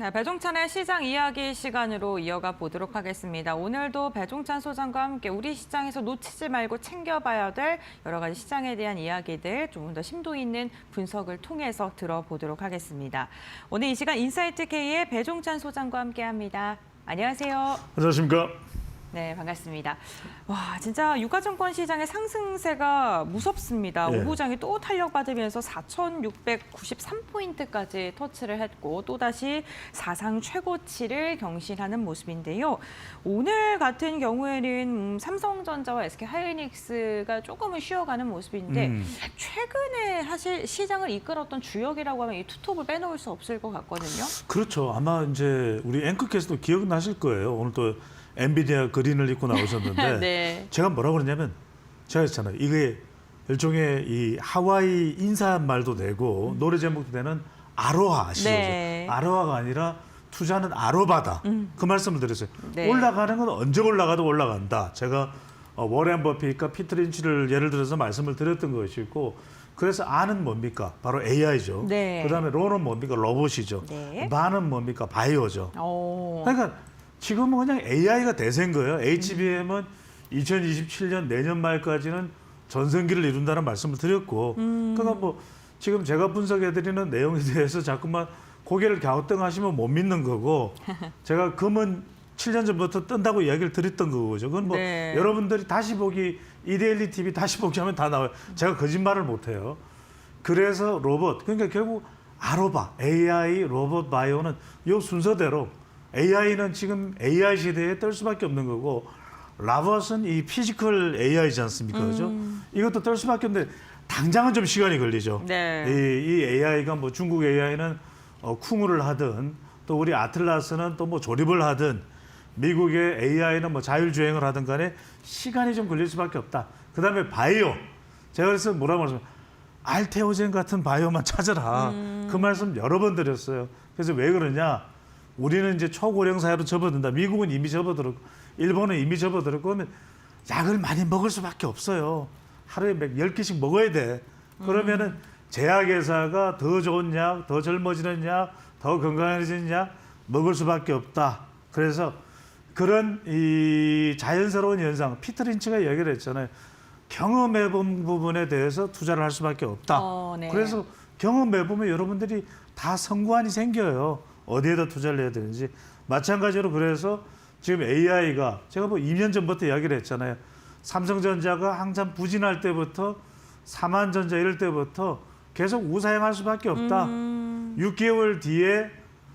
네, 배종찬의 시장 이야기 시간으로 이어가 보도록 하겠습니다. 오늘도 배종찬 소장과 함께 우리 시장에서 놓치지 말고 챙겨봐야 될 여러 가지 시장에 대한 이야기들 조금 더 심도 있는 분석을 통해서 들어보도록 하겠습니다. 오늘 이 시간 인사이트 K의 배종찬 소장과 함께합니다. 안녕하세요. 안녕하십니까. 네, 반갑습니다. 와, 진짜 유가증권 시장의 상승세가 무섭습니다. 예. 오후장에 또 탄력받으면서 4,693포인트까지 터치를 했고 또다시 사상 최고치를 경신하는 모습인데요. 오늘 같은 경우에는 삼성전자와 SK하이닉스가 조금은 쉬어가는 모습인데 최근에 사실 시장을 이끌었던 주역이라고 하면 이 투톱을 빼놓을 수 없을 것 같거든요. 그렇죠. 아마 이제 우리 앵커께서도 기억나실 거예요. 오늘 또 엔비디아 그린을 입고 나오셨는데 네. 제가 뭐라고 그러냐면 제가 했잖아요. 이게 일종의 이 하와이 인사말도 되고 노래 제목도 되는 아로하 아시죠? 네. 아로하가 아니라 투자는 아로바다. 그 말씀을 드렸어요. 네. 올라가는 건 언제 올라가도 올라간다. 제가 워렌 버핏과 피터 린치를 예를 들어서 말씀을 드렸던 것이고 그래서 R은 뭡니까? 바로 AI죠. 네. 그다음에 로는 뭡니까? 로봇이죠. 네. 바는 뭡니까? 바이오죠. 오. 그러니까 지금은 그냥 AI가 대세인 거예요. HBM은 2027년 내년 말까지는 전성기를 이룬다는 말씀을 드렸고 그러니까 뭐 지금 제가 분석해드리는 내용에 대해서 자꾸만 고개를 갸우뚱하시면 못 믿는 거고 제가 금은 7년 전부터 뜬다고 이야기를 드렸던 거죠. 그건 뭐 네. 여러분들이 다시 보기 이데일리 TV 다시 보기 하면 다 나와요. 제가 거짓말을 못해요. 그래서 로봇 그러니까 결국 아로바 AI 로봇 바이오는 이 순서대로 AI는 지금 AI 시대에 뜰 수밖에 없는 거고 라봇은 이 피지컬 AI지 않습니까? 그죠? 이것도 뜰 수밖에 없는데 당장은 좀 시간이 걸리죠. 네. 이 AI가 뭐 중국 AI는 쿵우를 하든 또 우리 아틀라스는 또 뭐 조립을 하든 미국의 AI는 뭐 자율주행을 하든 간에 시간이 좀 걸릴 수밖에 없다. 그다음에 바이오. 제가 그래서 뭐라고 말씀드렸어요. 알테오젠 같은 바이오만 찾아라. 그 말씀 여러 번 드렸어요. 그래서 왜 그러냐? 우리는 이제 초고령 사회로 접어든다. 미국은 이미 접어들었고 일본은 이미 접어들었고 그러면 약을 많이 먹을 수밖에 없어요. 하루에 10개씩 먹어야 돼. 그러면은 제약회사가 더 좋은 약, 더 젊어지는 약, 더 건강해지는 약 먹을 수밖에 없다. 그래서 그런 이 자연스러운 현상, 피터 린치가 얘기를 했잖아요. 경험해본 부분에 대해서 투자를 할 수밖에 없다. 네. 그래서 경험해보면 여러분들이 다 성구안이 생겨요. 어디에다 투자를 해야 되는지. 마찬가지로 그래서 지금 AI가 제가 뭐 2년 전부터 이야기를 했잖아요. 삼성전자가 한참 부진할 때부터 삼한전자 이럴 때부터 계속 우사행할 수밖에 없다. 6개월 뒤에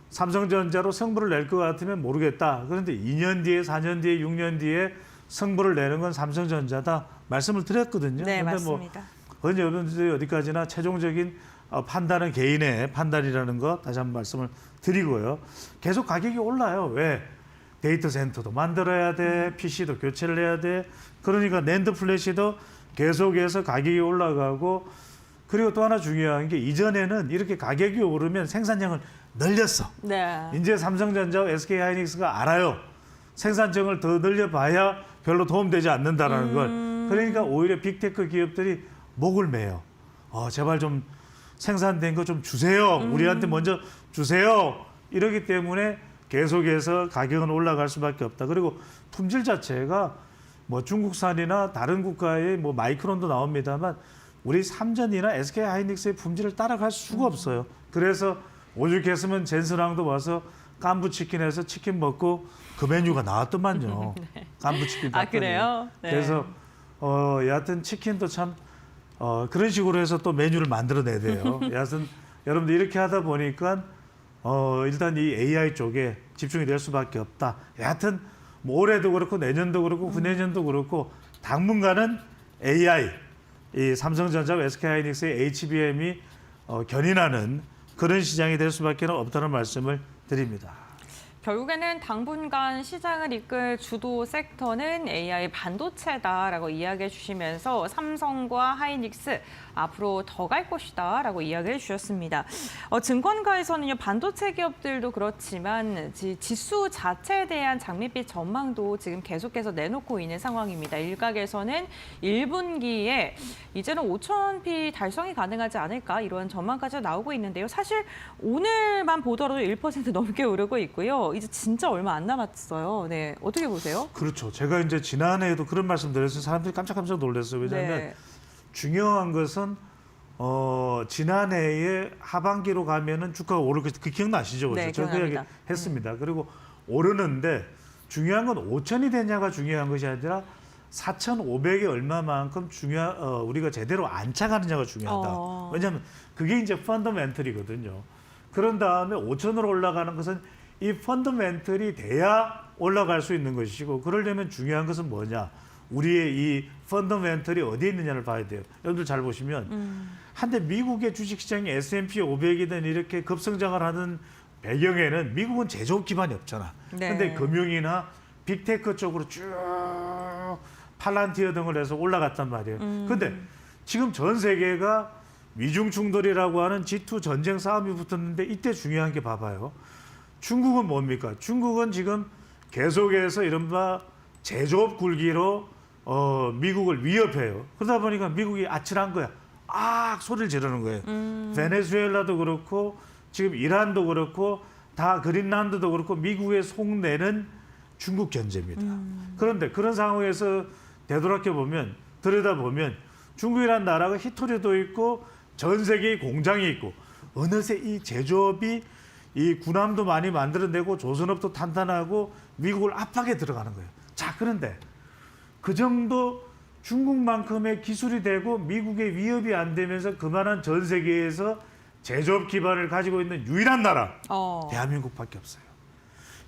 삼성전자로 승부를 낼 것 같으면 모르겠다. 그런데 2년 뒤에 4년 뒤에 6년 뒤에 승부를 내는 건 삼성전자다. 말씀을 드렸거든요. 네, 근데 맞습니다. 뭐 여러분들이 어디까지나 최종적인 판단은 개인의 판단이라는 거 다시 한번 말씀을 드리고요. 계속 가격이 올라요. 왜? 데이터 센터도 만들어야 돼. PC도 교체를 해야 돼. 그러니까 낸드 플래시도 계속해서 가격이 올라가고 그리고 또 하나 중요한 게 이전에는 이렇게 가격이 오르면 생산량을 늘렸어. 네. 이제 삼성전자와 SK하이닉스가 알아요. 생산량을 더 늘려봐야 별로 도움되지 않는다는 걸. 그러니까 오히려 빅테크 기업들이 목을 매요. 제발 좀 생산된 거 좀 주세요. 우리한테 먼저 주세요. 이러기 때문에 계속해서 가격은 올라갈 수밖에 없다. 그리고 품질 자체가 뭐 중국산이나 다른 국가의 뭐 마이크론도 나옵니다만 우리 삼전이나 SK하이닉스의 품질을 따라갈 수가 없어요. 그래서 오죽했으면 젠슨왕도 와서 깐부치킨에서 치킨 먹고 그 메뉴가 나왔더만요. 네. 깐부치킨. 아, 그래요? 네. 그래서 여하튼 치킨도 참 그런 식으로 해서 또 메뉴를 만들어내야 돼요. 여하튼 여러분들 이렇게 하다 보니까 일단 이 AI 쪽에 집중이 될 수밖에 없다. 여하튼 뭐 올해도 그렇고 내년도 그렇고 후내년도 그렇고 당분간은 AI, 이 삼성전자와 SK하이닉스의 HBM이 견인하는 그런 시장이 될 수밖에 없다는 말씀을 드립니다. 결국에는 당분간 시장을 이끌 주도 섹터는 AI 반도체다라고 이야기해 주시면서 삼성과 하이닉스 앞으로 더 갈 것이다라고 이야기해 주셨습니다. 증권가에서는요, 반도체 기업들도 그렇지만 지수 자체에 대한 장밋빛 전망도 지금 계속해서 내놓고 있는 상황입니다. 일각에서는 1분기에 이제는 5,000p 달성이 가능하지 않을까 이런 전망까지 나오고 있는데요. 사실 오늘만 보더라도 1% 넘게 오르고 있고요. 이제 진짜 얼마 안 남았어요. 네, 어떻게 보세요? 그렇죠. 제가 이제 지난해에도 그런 말씀 드려서 사람들이 깜짝깜짝 놀랐어요. 왜냐하면 네. 중요한 것은 지난해에 하반기로 가면은 주가가 오를 것, 그 기억나시죠? 네, 제가 그 이야기 기억납니다. 했습니다. 그리고 오르는데 중요한 건 5천이 되냐가 중요한 것이 아니라 4,500이 얼마만큼 우리가 제대로 안착하느냐가 중요하다. 왜냐하면 그게 이제 펀더멘털이거든요. 그런 다음에 5천으로 올라가는 것은 이 펀더멘털이 돼야 올라갈 수 있는 것이고, 그러려면 중요한 것은 뭐냐? 우리의 이 펀더멘털이 어디에 있느냐를 봐야 돼요. 여러분들 잘 보시면 한때 미국의 주식시장이 S&P 500이든 이렇게 급성장을 하는 배경에는 미국은 제조업 기반이 없잖아. 네. 근데 금융이나 빅테크 쪽으로 쭉 팔란티어 등을 해서 올라갔단 말이에요. 근데 지금 전 세계가 미중 충돌이라고 하는 G2 전쟁 싸움이 붙었는데, 이때 중요한 게 봐봐요. 중국은 뭡니까? 중국은 지금 계속해서 이른바 제조업 굴기로 미국을 위협해요. 그러다 보니까 미국이 아찔한 거야. 소리를 지르는 거예요. 베네수엘라도 그렇고 지금 이란도 그렇고 다 그린란드도 그렇고 미국의 속내는 중국 견제입니다. 그런데 그런 상황에서 되돌아보면, 들여다보면 중국이라는 나라가 히토리도 있고 전 세계에 공장이 있고 어느새 이 제조업이 이 군함도 많이 만들어내고 조선업도 탄탄하고 미국을 압박에 들어가는 거예요. 자, 그런데 그 정도 중국만큼의 기술이 되고 미국의 위협이 안 되면서 그만한 전 세계에서 제조업 기반을 가지고 있는 유일한 나라, 대한민국밖에 없어요.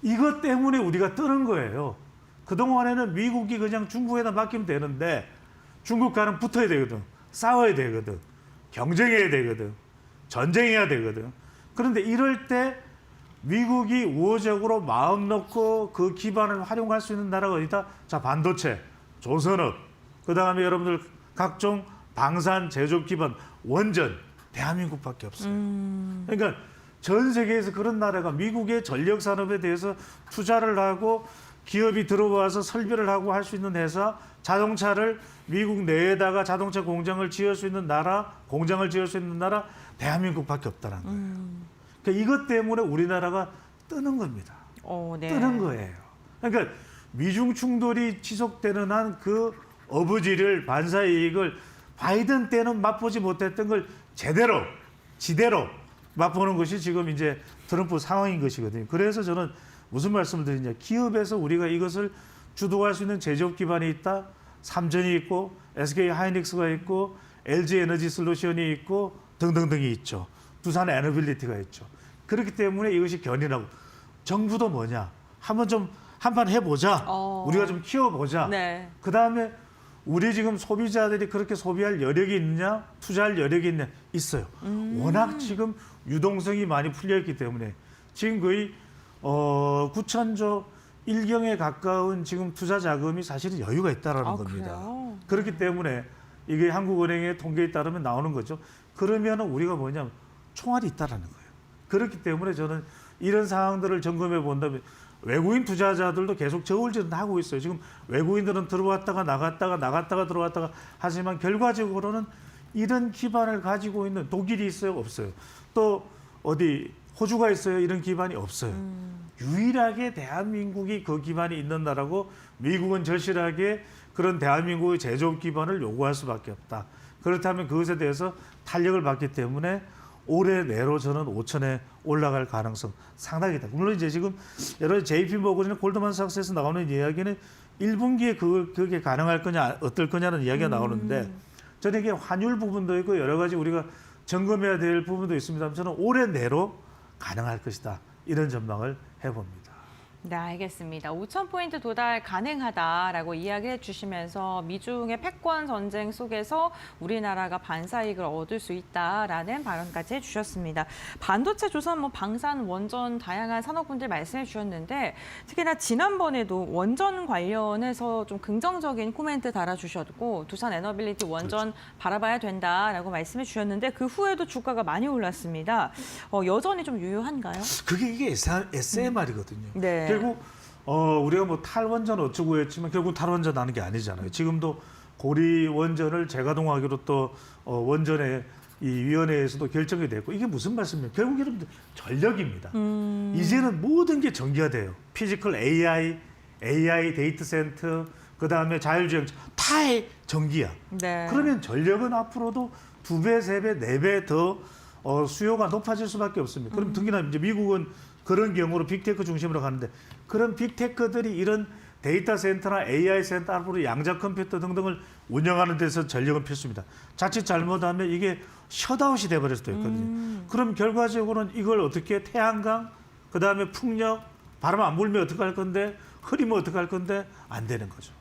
이것 때문에 우리가 뜨는 거예요. 그동안에는 미국이 그냥 중국에다 맡기면 되는데 중국과는 붙어야 되거든. 싸워야 되거든. 경쟁해야 되거든. 전쟁해야 되거든. 그런데 이럴 때 미국이 우호적으로 마음 놓고 그 기반을 활용할 수 있는 나라가 어디다? 자, 반도체, 조선업, 그다음에 여러분들 각종 방산 제조업 기반, 원전, 대한민국밖에 없어요. 그러니까 전 세계에서 그런 나라가 미국의 전력 산업에 대해서 투자를 하고 기업이 들어와서 설비를 하고 할 수 있는 회사, 자동차를 미국 내에다가 자동차 공장을 지을 수 있는 나라, 공장을 지을 수 있는 나라, 대한민국밖에 없다는 거예요. 그러니까 이것 때문에 우리나라가 뜨는 겁니다. 네. 뜨는 거예요. 그러니까 미중 충돌이 지속되는 한 그 어부지를, 반사이익을 바이든 때는 맛보지 못했던 걸 지대로 맛보는 것이 지금 이제 트럼프 상황인 것이거든요. 그래서 저는 무슨 말씀을 드리냐. 기업에서 우리가 이것을 주도할 수 있는 제조업 기반이 있다. 삼전이 있고 SK 하이닉스가 있고 LG 에너지 솔루션이 있고 등등등이 있죠. 두산 에너빌리티가 있죠. 그렇기 때문에 이것이 견인하고, 정부도 뭐냐. 한판 해보자. 우리가 좀 키워보자. 네. 그다음에 우리 지금 소비자들이 그렇게 소비할 여력이 있느냐, 투자할 여력이 있느냐, 있어요. 워낙 지금 유동성이 많이 풀려있기 때문에 지금 거의 9천조 일경에 가까운 지금 투자 자금이 사실은 여유가 있다라는 겁니다. 그래요? 그렇기 때문에 이게 한국은행의 통계에 따르면 나오는 거죠. 그러면 우리가 뭐냐면 총알이 있다라는 거예요. 그렇기 때문에 저는 이런 상황들을 점검해 본다면 외국인 투자자들도 계속 저울질은 하고 있어요. 지금 외국인들은 들어왔다가 나갔다가 들어왔다가 하지만 결과적으로는 이런 기반을 가지고 있는 독일이 있어요? 없어요. 또 어디 호주가 있어요? 이런 기반이 없어요. 유일하게 대한민국이 그 기반이 있는 나라고, 미국은 절실하게 그런 대한민국의 제조업 기반을 요구할 수밖에 없다. 그렇다면 그것에 대해서 탄력을 받기 때문에 올해 내로 저는 5천에 올라갈 가능성 상당히 있다. 물론 이제 지금 여러 JP 모건이나 골드만삭스에서 나오는 이야기는 1분기에 그게 가능할 거냐, 어떨 거냐는 이야기가 나오는데, 저는 이게 환율 부분도 있고 여러 가지 우리가 점검해야 될 부분도 있습니다. 저는 올해 내로 가능할 것이다. 이런 전망을 해봅니다. 네, 알겠습니다. 5,000포인트 도달 가능하다라고 이야기해 주시면서 미중의 패권 전쟁 속에서 우리나라가 반사이익을 얻을 수 있다라는 발언까지 해주셨습니다. 반도체, 조선, 방산, 원전 다양한 산업군들 말씀해 주셨는데 특히나 지난번에도 원전 관련해서 좀 긍정적인 코멘트 달아주셨고 두산 에너빌리티 원전 바라봐야 된다라고 말씀해 주셨는데 그 후에도 주가가 많이 올랐습니다. 여전히 좀 유효한가요? 이게 SMR이거든요. 네. 결국 우리가 탈원전 어쩌고 했지만 결국 탈원전 하는 게 아니잖아요. 지금도 고리 원전을 재가동하기로 또 원전의 이 위원회에서도 결정이 됐고 이게 무슨 말씀이에요? 결국 여러분들 전력입니다. 이제는 모든 게 전기화돼요. 피지컬 AI 데이터 센터, 그다음에 자율주행 다의 전기야. 네. 그러면 전력은 앞으로도 2배, 3배, 4배 더 수요가 높아질 수밖에 없습니다. 그럼 특히나 이제 미국은 그런 경우로 빅테크 중심으로 가는데 그런 빅테크들이 이런 데이터 센터나 AI 센터 앞으로 양자 컴퓨터 등등을 운영하는 데서 전력은 필수입니다. 자칫 잘못하면 이게 셧아웃이 돼버릴 수도 있거든요. 그럼 결과적으로는 이걸 어떻게 태양광, 그다음에 풍력, 바람 안 불면 어떻게 할 건데 흐리면 어떻게 할 건데 안 되는 거죠.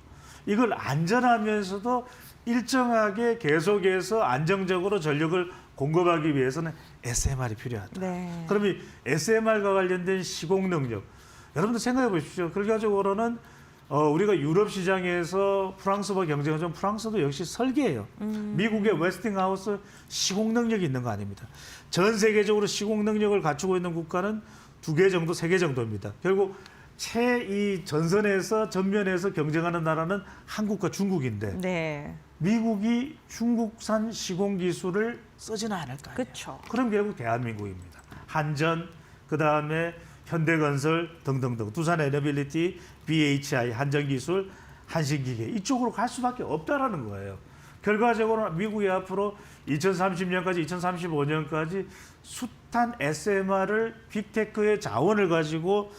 이걸 안전하면서도 일정하게 계속해서 안정적으로 전력을 공급하기 위해서는 SMR이 필요하다. 네. 그럼 이 SMR과 관련된 시공 능력, 여러분들 생각해 보십시오. 결과적으로는 우리가 유럽 시장에서 프랑스와 경쟁을 좀 프랑스도 역시 설계예요. 미국의 웨스팅하우스 시공 능력이 있는 거 아닙니다. 전 세계적으로 시공 능력을 갖추고 있는 국가는 2개 정도, 3개 정도입니다. 결국 이 전선에서 전면에서 경쟁하는 나라는 한국과 중국인데 네. 미국이 중국산 시공 기술을 쓰지는 않을 거 아니에요. 그렇죠. 그럼 결국 대한민국입니다. 한전, 그다음에 현대건설 등등등, 두산 에너빌리티, BHI, 한전기술, 한신기계 이쪽으로 갈 수밖에 없다라는 거예요. 결과적으로 미국이 앞으로 2030년까지 2035년까지 숱한 SMR을 빅테크의 자원을 가지고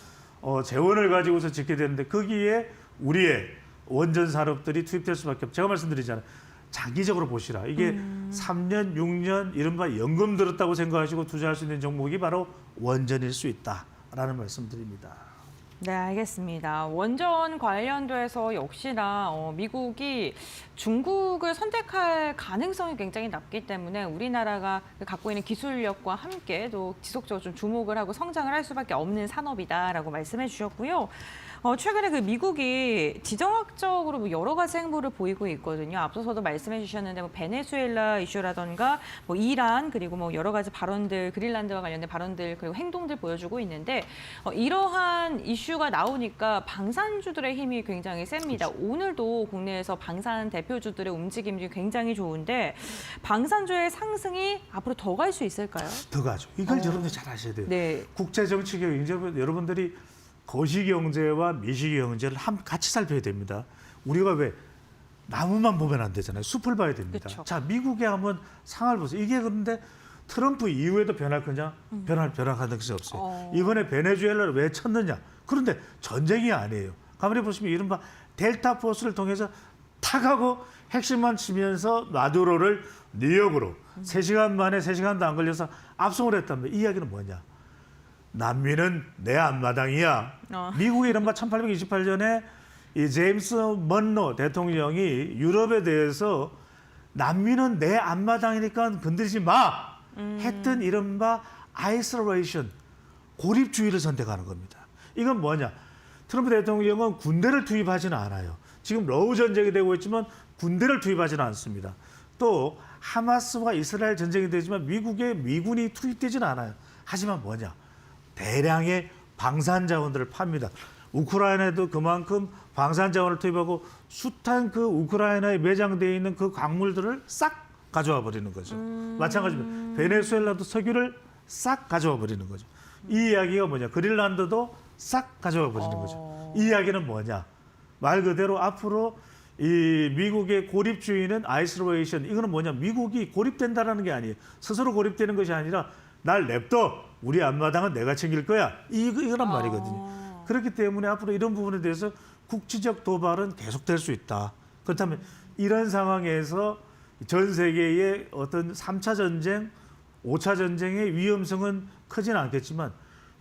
재원을 가지고서 짓게 되는데 거기에 우리의 원전 산업들이 투입될 수밖에 없죠. 제가 말씀드리잖아요. 장기적으로 보시라. 이게 3년, 6년 이른바 연금 들었다고 생각하시고 투자할 수 있는 종목이 바로 원전일 수 있다라는 말씀드립니다. 네, 알겠습니다. 원전 관련돼서 역시나 미국이 중국을 선택할 가능성이 굉장히 낮기 때문에 우리나라가 갖고 있는 기술력과 함께 또 지속적으로 좀 주목을 하고 성장을 할 수밖에 없는 산업이다라고 말씀해 주셨고요. 최근에 그 미국이 지정학적으로 여러 가지 행보를 보이고 있거든요. 앞서서도 말씀해 주셨는데 베네수엘라 이슈라던가 이란 그리고 여러 가지 발언들, 그린란드와 관련된 발언들 그리고 행동들 보여주고 있는데 이러한 이슈가 나오니까 방산주들의 힘이 굉장히 셉니다. 그렇죠. 오늘도 국내에서 방산 대표주들의 움직임이 굉장히 좋은데 방산주의 상승이 앞으로 더 갈 수 있을까요? 더 가죠. 이걸 여러분들 잘 아셔야 돼요. 네. 국제정치계 여러분들이 거시경제와 미시경제를 같이 살펴야 됩니다. 우리가 왜 나무만 보면 안 되잖아요. 숲을 봐야 됩니다. 그쵸. 자, 미국에 한번 상황을 보세요. 이게 그런데 트럼프 이후에도 변할 거냐? 변할 가능성이 없어요. 이번에 베네수엘라를 왜 쳤느냐? 그런데 전쟁이 아니에요. 가만히 보시면 이른바 델타 포스를 통해서 탁 하고 핵심만 치면서 마두로를 뉴욕으로 3시간 만에 3시간도 안 걸려서 압송을 했다면 이 이야기는 뭐냐? 난민은 내 앞마당이야. 미국의 이른바 1828년에 이 제임스 먼로 대통령이 유럽에 대해서 난민은 내 앞마당이니까 건드리지 마 했던 이른바 아이솔레이션, 고립주의를 선택하는 겁니다. 이건 뭐냐? 트럼프 대통령은 군대를 투입하지는 않아요. 지금 러우 전쟁이 되고 있지만 군대를 투입하지는 않습니다. 또 하마스와 이스라엘 전쟁이 되지만 미국의 미군이 투입되지는 않아요. 하지만 뭐냐? 대량의 방산 자원들을 팝니다. 우크라이나에도 그만큼 방산 자원을 투입하고 숱한 그 우크라이나에 매장되어 있는 그 광물들을 싹 가져와 버리는 거죠. 마찬가지입니다. 베네수엘라도 석유를 싹 가져와 버리는 거죠. 이 이야기가 뭐냐? 그린란드도 싹 가져와 버리는 거죠. 이 이야기는 뭐냐? 말 그대로 앞으로 이 미국의 고립주의는 아이솔레이션. 이거는 뭐냐? 미국이 고립된다라는 게 아니에요. 스스로 고립되는 것이 아니라 날 냅둬. 우리 앞마당은 내가 챙길 거야. 이거란 말이거든요. 그렇기 때문에 앞으로 이런 부분에 대해서 국지적 도발은 계속될 수 있다. 그렇다면 이런 상황에서 전 세계의 어떤 3차 전쟁, 5차 전쟁의 위험성은 크지는 않겠지만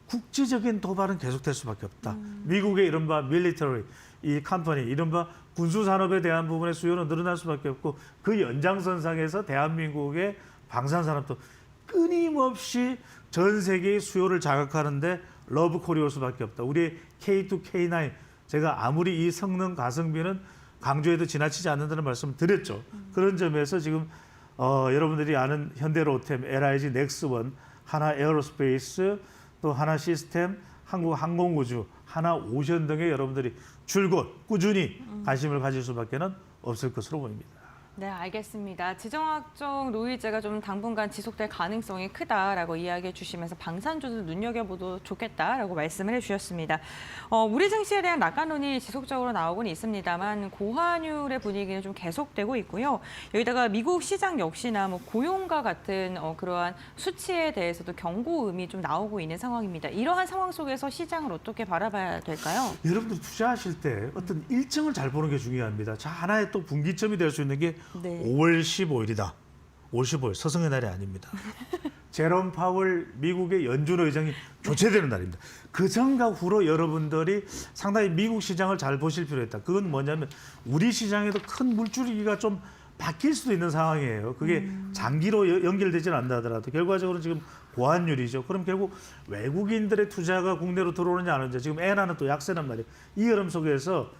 국제적인 도발은 계속될 수밖에 없다. 미국의 이른바 밀리터리, 이 컴퍼니, 이른바 군수 산업에 대한 부분의 수요는 늘어날 수밖에 없고 그 연장선상에서 대한민국의 방산 산업도 끊임없이 전 세계의 수요를 자극하는데 러브콜이 올 수밖에 없다. 우리 K2, K9 제가 아무리 이 성능 가성비는 강조해도 지나치지 않는다는 말씀을 드렸죠. 그런 점에서 지금 여러분들이 아는 현대로템, LIG, 넥스원, 하나 에어로스페이스, 또 하나 시스템, 한국 항공우주, 하나 오션 등의 여러분들이 줄곧 꾸준히 관심을 가질 수밖에는 없을 것으로 보입니다. 네, 알겠습니다. 지정학적 노이즈가 좀 당분간 지속될 가능성이 크다라고 이야기해 주시면서 방산주도 눈여겨보도 좋겠다라고 말씀을 해주셨습니다. 우리 증시에 대한 낙관론이 지속적으로 나오고는 있습니다만 고환율의 분위기는 좀 계속되고 있고요. 여기다가 미국 시장 역시나 뭐 고용과 같은 그러한 수치에 대해서도 경고음이 좀 나오고 있는 상황입니다. 이러한 상황 속에서 시장을 어떻게 바라봐야 될까요? 여러분들 투자하실 때 어떤 일정을 잘 보는 게 중요합니다. 자, 하나의 또 분기점이 될 수 있는 게 네. 5월 15일이다. 5월 15일 서성의 날이 아닙니다. 제롬 파월 미국의 연준 의장이 교체되는 날입니다. 그 전과 후로 여러분들이 상당히 미국 시장을 잘 보실 필요가 있다. 그건 뭐냐면 우리 시장에도 큰 물줄기가 좀 바뀔 수도 있는 상황이에요. 그게 장기로 연결되지는 않는다 하더라도 결과적으로 지금 고환율이죠. 그럼 결국 외국인들의 투자가 국내로 들어오느냐 안 오느냐. 지금 엔화는 또 약세란 말이에요. 이 흐름 속에서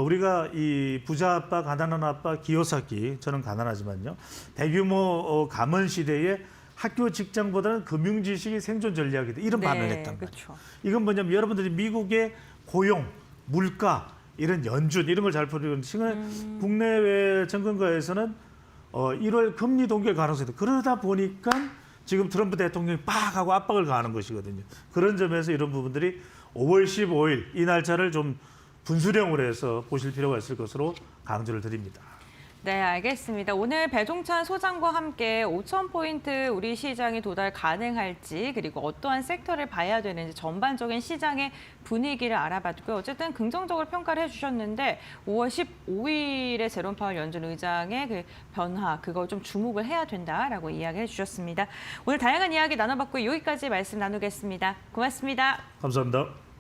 우리가 이 부자 아빠, 가난한 아빠, 기요사키, 저는 가난하지만요. 대규모 가문 시대에 학교 직장보다는 금융 지식이 생존 전략이다. 이런 반응을 했단 말이에요. 그렇죠. 이건 뭐냐면 여러분들이 미국의 고용, 물가, 이런 연준 이런 걸 잘 풀리는 최근에 국내외 정권가에서는 1월 금리 동결 가능성이 있다. 그러다 보니까 지금 트럼프 대통령이 빡 하고 압박을 가하는 것이거든요. 그런 점에서 이런 부분들이 5월 15일 이 날짜를 좀 분수령으로 해서 보실 필요가 있을 것으로 강조를 드립니다. 네, 알겠습니다. 오늘 배종찬 소장과 함께 5,000포인트 우리 시장이 도달 가능할지 그리고 어떠한 섹터를 봐야 되는지 전반적인 시장의 분위기를 알아봤고요. 어쨌든 긍정적으로 평가를 해주셨는데 5월 15일에 제롬 파월 연준 의장의 그 변화 그걸 좀 주목을 해야 된다라고 이야기해 주셨습니다. 오늘 다양한 이야기 나눠봤고 여기까지 말씀 나누겠습니다. 고맙습니다. 감사합니다.